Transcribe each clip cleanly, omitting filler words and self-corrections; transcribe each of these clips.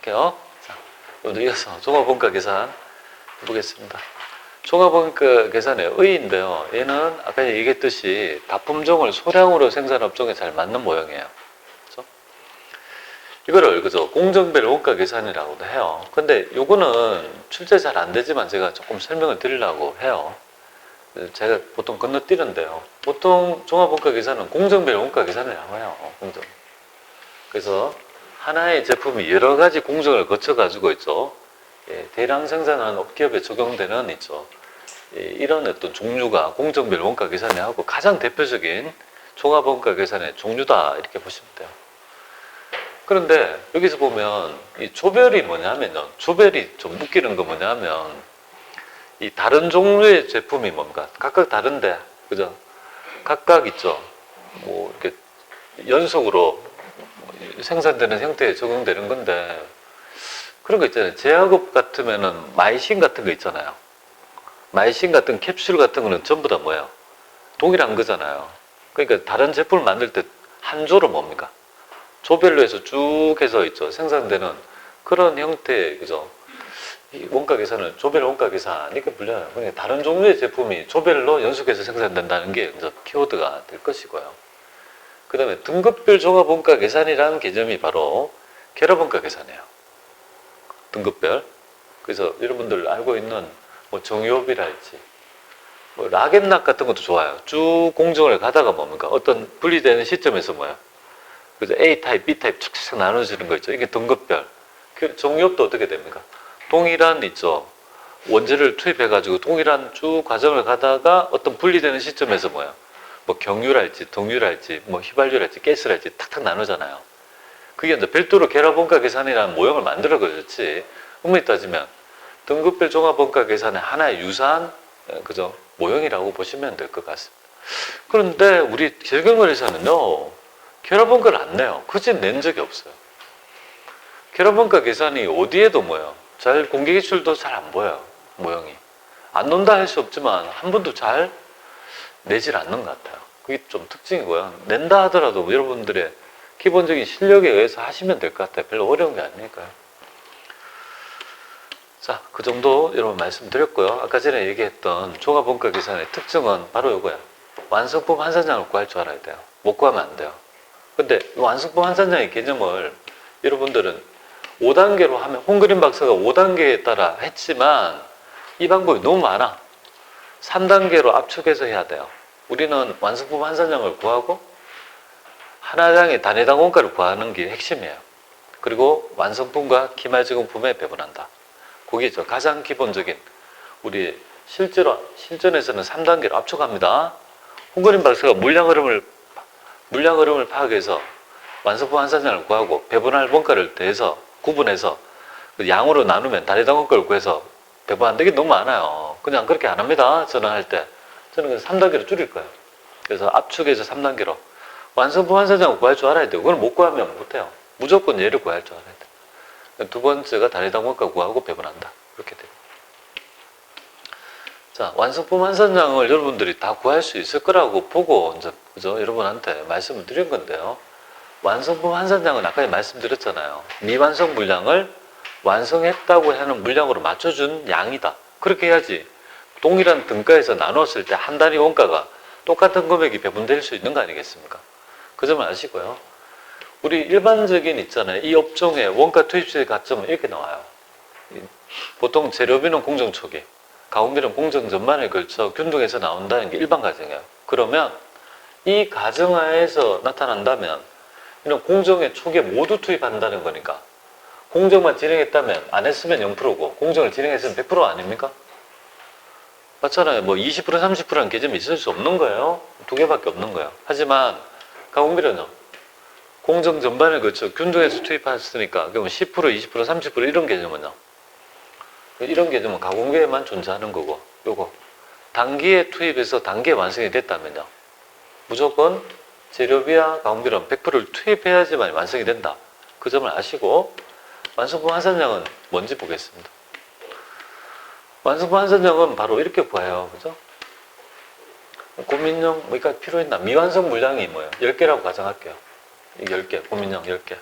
할게요. 자, 오늘 이어서 종합원가 계산 해보겠습니다. 종합원가 계산의 의의인데요. 얘는 아까 얘기했듯이 납품종을 소량으로 생산 업종에 잘 맞는 모형이에요. 그죠? 이거를 공정별 원가 계산이라고도 해요. 근데 요거는 출제 잘 안 되지만 제가 조금 설명을 드리려고 해요. 제가 보통 건너뛰는데요. 보통 종합원가 계산은 공정별 원가 계산이라고 해요. 공정. 그래서 하나의 제품이 여러 가지 공정을 거쳐가지고 있죠. 대량 생산하는 업기업에 적용되는 있죠. 이런 어떤 종류가 공정별 원가 계산에 하고 가장 대표적인 종합원가 계산의 종류다 이렇게 보시면 돼요. 그런데 여기서 보면 이 조별이 뭐냐면요. 조별이 좀 웃기는 거 뭐냐면 이 다른 종류의 제품이 뭡니까? 각각 다른데, 그죠? 각각 있죠. 뭐 이렇게 연속으로 생산되는 형태에 적용되는 건데 그런 거 있잖아요. 제약업 같으면은 마이신 같은 거 있잖아요. 마이신 같은 캡슐 같은 거는 전부 다 뭐예요? 동일한 거잖아요. 그러니까 다른 제품을 만들 때 한 조로 뭡니까? 조별로 해서 쭉 해서 있죠. 생산되는 그런 형태의 그죠? 이 원가 계산을 조별 원가 계산 이렇게 불려요. 그러니까 다른 종류의 제품이 조별로 연속해서 생산된다는 게 이제 키워드가 될 것이고요. 그 다음에 등급별 종합원가 계산이라는 개념이 바로 결합원가 계산이에요. 등급별. 그래서 여러분들 알고 있는 뭐 정유업이랄지 뭐 락앤락 같은 것도 좋아요. 쭉 공정을 가다가 뭡니까? 어떤 분리되는 시점에서 뭐야? 그래서 A 타입, B 타입 착착 나눠지는 거 있죠. 이게 등급별. 정유업도 어떻게 됩니까? 동일한 있죠. 원재료를 투입해가지고 동일한 쭉 과정을 가다가 어떤 분리되는 시점에서 뭐야? 뭐 경유랄지, 등유랄지, 뭐 휘발유랄지, 가스랄지 탁탁 나누잖아요. 그게 이제 별도로 결합원가 계산이라는 모형을 만들어 그렇지. 엄밀히 따지면 등급별 종합원가 계산의 하나의 유사한 그죠 모형이라고 보시면 될 것 같습니다. 그런데 우리 재경원에서는요 결합원가를 안 내요. 그지 낸 적이 없어요. 결합원가 계산이 어디에도 뭐예요? 잘 공개 기출도 잘 안 보여요. 모형이 안 논다 할 수 없지만 한 번도 잘 내질 않는 것 같아요. 그게 좀 특징이고요. 낸다 하더라도 여러분들의 기본적인 실력에 의해서 하시면 될 것 같아요. 별로 어려운 게 아니니까요. 자, 그 정도 여러분 말씀드렸고요. 아까 전에 얘기했던 종합원가 계산의 특징은 바로 이거야. 완성품 한산량을 구할 줄 알아야 돼요. 못 구하면 안 돼요. 근데 완성품 한산량의 개념을 여러분들은 5단계로 하면 홍그린 박사가 5단계에 따라 했지만 이 방법이 너무 많아. 3단계로 압축해서 해야 돼요. 우리는 완성품 한산량을 구하고 하나량의 단위당 원가를 구하는 게 핵심이에요. 그리고 완성품과 기말제공품에 배분한다. 그게 가장 기본적인 우리 실전에서는 3단계로 압축합니다. 홍그린 박사가 물량 흐름을 파악해서 완성품 한산량을 구하고 배분할 원가를 대해서 구분해서 양으로 나누면 단위당 원가를 구해서 배분한다. 이게 너무 많아요. 그냥 그렇게 안 합니다. 저는 할 때. 저는 그래서 3단계로 줄일 거예요. 그래서 압축해서 3단계로. 완성품 한산량을 구할 줄 알아야 돼요. 그걸 못 구하면 못해요. 무조건 얘를 구할 줄 알아야 돼요. 두 번째가 단위당 원가 구하고 배분한다. 그렇게 돼요. 자, 완성품 한산량을 여러분들이 다 구할 수 있을 거라고 보고, 이제, 그죠? 여러분한테 말씀을 드린 건데요. 완성품 한산량은 아까 말씀드렸잖아요. 미완성 물량을 완성했다고 하는 물량으로 맞춰준 양이다. 그렇게 해야지 동일한 등가에서 나눴을 때 한 단위 원가가 똑같은 금액이 배분될 수 있는 거 아니겠습니까? 그 점을 아시고요. 우리 일반적인 있잖아요. 이 업종의 원가 투입시의 가점은 이렇게 나와요. 보통 재료비는 공정 초기, 가공비는 공정 전반에 걸쳐 균등해서 나온다는 게 일반 가정이에요. 그러면 이 가정하에서 나타난다면 이런 공정의 초기에 모두 투입한다는 거니까 공정만 진행했다면 안 했으면 0%고 공정을 진행했으면 100% 아닙니까? 맞잖아요. 뭐 20% 30%라는 개념이 있을 수 없는 거예요. 두 개밖에 없는 거예요. 하지만 가공비는요. 공정 전반을 거쳐 균등해서 투입했으니까 그러면 10% 20% 30% 이런 개념은요. 이런 개념은 가공비에만 존재하는 거고 요거 단기에 투입해서 단기에 완성이 됐다면요. 무조건 재료비와 가공비는 100%를 투입해야지만 완성이 된다. 그 점을 아시고 완성품 한산량은 뭔지 보겠습니다. 완성품 한산량은 바로 이렇게 구해요. 그죠? 고민형, 뭐가 필요했나? 미완성 물량이 뭐예요? 10개라고 가정할게요. 10개, 고민형 10개.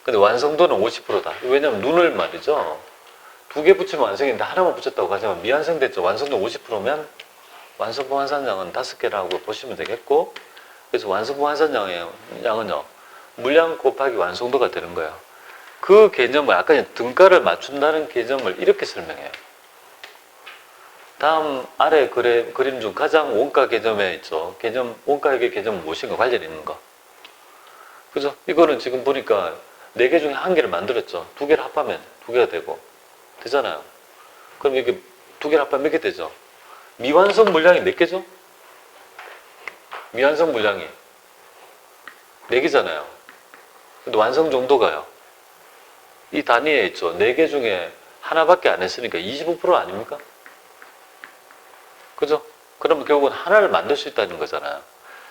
근데 완성도는 50%다. 왜냐면 눈을 말이죠. 2개 붙이면 완성인데 하나만 붙였다고 가지만 미완성됐죠. 완성도 50%면 완성품 환산량은 5개라고 보시면 되겠고, 그래서 완성품 환산량은요, 물량 곱하기 완성도가 되는 거예요. 그 개념을 아까 등가를 맞춘다는 개념을 이렇게 설명해요. 다음 아래 그림 중 가장 원가 개념에 있죠. 원가액의 개념은 무엇인가 관련 있는 거. 그죠? 이거는 지금 보니까 4개 중에 1개를 만들었죠. 2개를 합하면 2개가 되잖아요. 그럼 이게 2개를 합하면 몇 개 되죠? 미완성 물량이 몇 개죠? 미완성 물량이 4개잖아요. 근데 완성 정도가요. 이 단위에 있죠. 4개 중에 하나밖에 안 했으니까 25% 아닙니까? 그죠? 그러면 결국은 하나를 만들 수 있다는 거잖아요.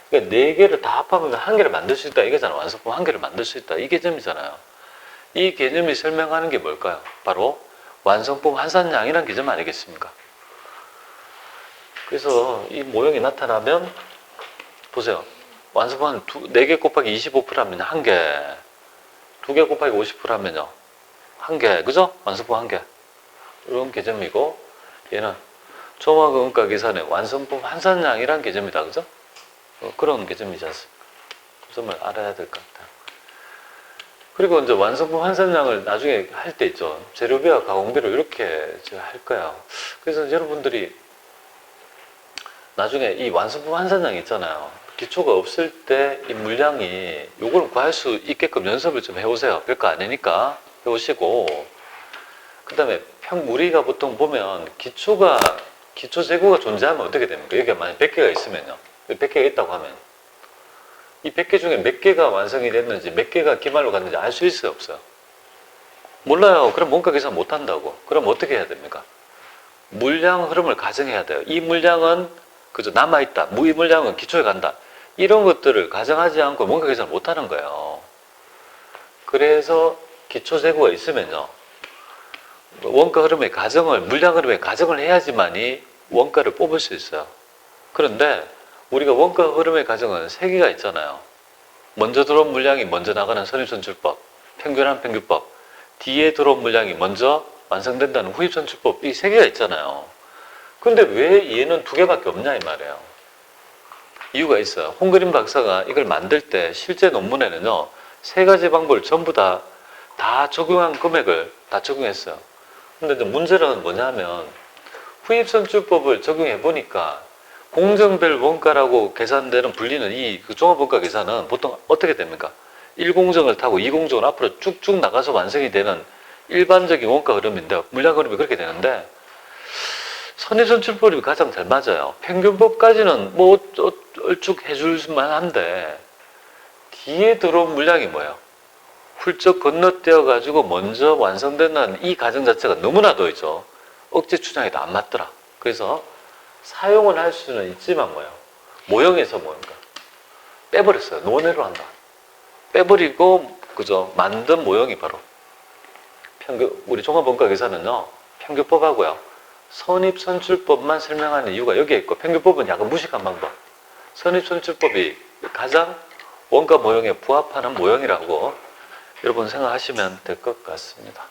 그러니까 4개를 다 합하면 1개를 만들 수 있다 이거잖아요. 완성품 1개를 만들 수 있다. 이 개념이잖아요. 이 개념이 설명하는 게 뭘까요? 바로 완성품 환산량이라는 개념 아니겠습니까? 그래서 이 모형이 나타나면 보세요. 완성품 4개 곱하기 25%하면 1개, 2개 곱하기 50%하면요 1개, 그죠? 완성품 1개. 이런 개념이고, 얘는 종합원가 계산의 완성품 환산량이라는 개념이다, 그죠? 그런 개념이지 않습니까? 그 점을 알아야 될 것 같아요. 그리고 이제 완성품 환산량을 나중에 할 때 있죠. 재료비와 가공비로 이렇게 할 거예요. 그래서 여러분들이 나중에 이 완성품 환산량 있잖아요. 기초가 없을 때 이 물량이 요걸 구할 수 있게끔 연습을 좀 해오세요. 별거 아니니까 해오시고, 그 다음에 우리가 보통 보면 기초 재고가 존재하면 어떻게 됩니까? 여기가 만약 100개가 있으면요. 100개가 있다고 하면 이 100개 중에 몇 개가 완성이 됐는지 몇 개가 기말로 갔는지 알 수 있어요, 없어요? 몰라요. 그럼 원가 계산 못 한다고. 그럼 어떻게 해야 됩니까? 물량 흐름을 가정해야 돼요. 이 물량은 그저 남아있다. 이 물량은 기초에 간다. 이런 것들을 가정하지 않고 원가 계산을 못 하는 거예요. 그래서 기초 재고가 있으면요. 원가 흐름의 물량 흐름의 가정을 해야지만이 원가를 뽑을 수 있어요. 그런데 우리가 원가 흐름의 가정은 3개가 있잖아요. 먼저 들어온 물량이 먼저 나가는 선입선출법, 평균한 평균법, 뒤에 들어온 물량이 먼저 완성된다는 후입선출법, 이 3개가 있잖아요. 근데 왜 얘는 2개밖에 없냐 이 말이에요. 이유가 있어요. 홍그림 박사가 이걸 만들 때 실제 논문에는요 3가지 방법을 전부 다 적용한 금액을 다 적용했어요. 근데 이제 문제는 뭐냐면 후입선출법을 적용해 보니까 공정별 원가라고 계산되는 불리는 이 종합원가 계산은 보통 어떻게 됩니까? 1공정을 타고 2공정을 앞으로 쭉쭉 나가서 완성이 되는 일반적인 원가 흐름인데, 물량 흐름이 그렇게 되는데, 선입선출법이 가장 잘 맞아요. 평균법까지는 뭐 얼쭉 해줄 만한데 뒤에 들어온 물량이 뭐예요? 훌쩍 건너뛰어 가지고 먼저 완성되는 이 과정 자체가 너무나도 있죠. 억지 추정이 안 맞더라. 그래서 사용은 할 수는 있지만 뭐예요? 모형에서 뭔가 빼버렸어요. 논외로 한다. 빼버리고 그죠? 만든 모형이 바로 우리 종합원가 계산은요 평균법하고요 선입선출법만 설명하는 이유가 여기에 있고, 평균법은 약간 무식한 방법, 선입선출법이 가장 원가 모형에 부합하는 모형이라고 여러분 생각하시면 될 것 같습니다.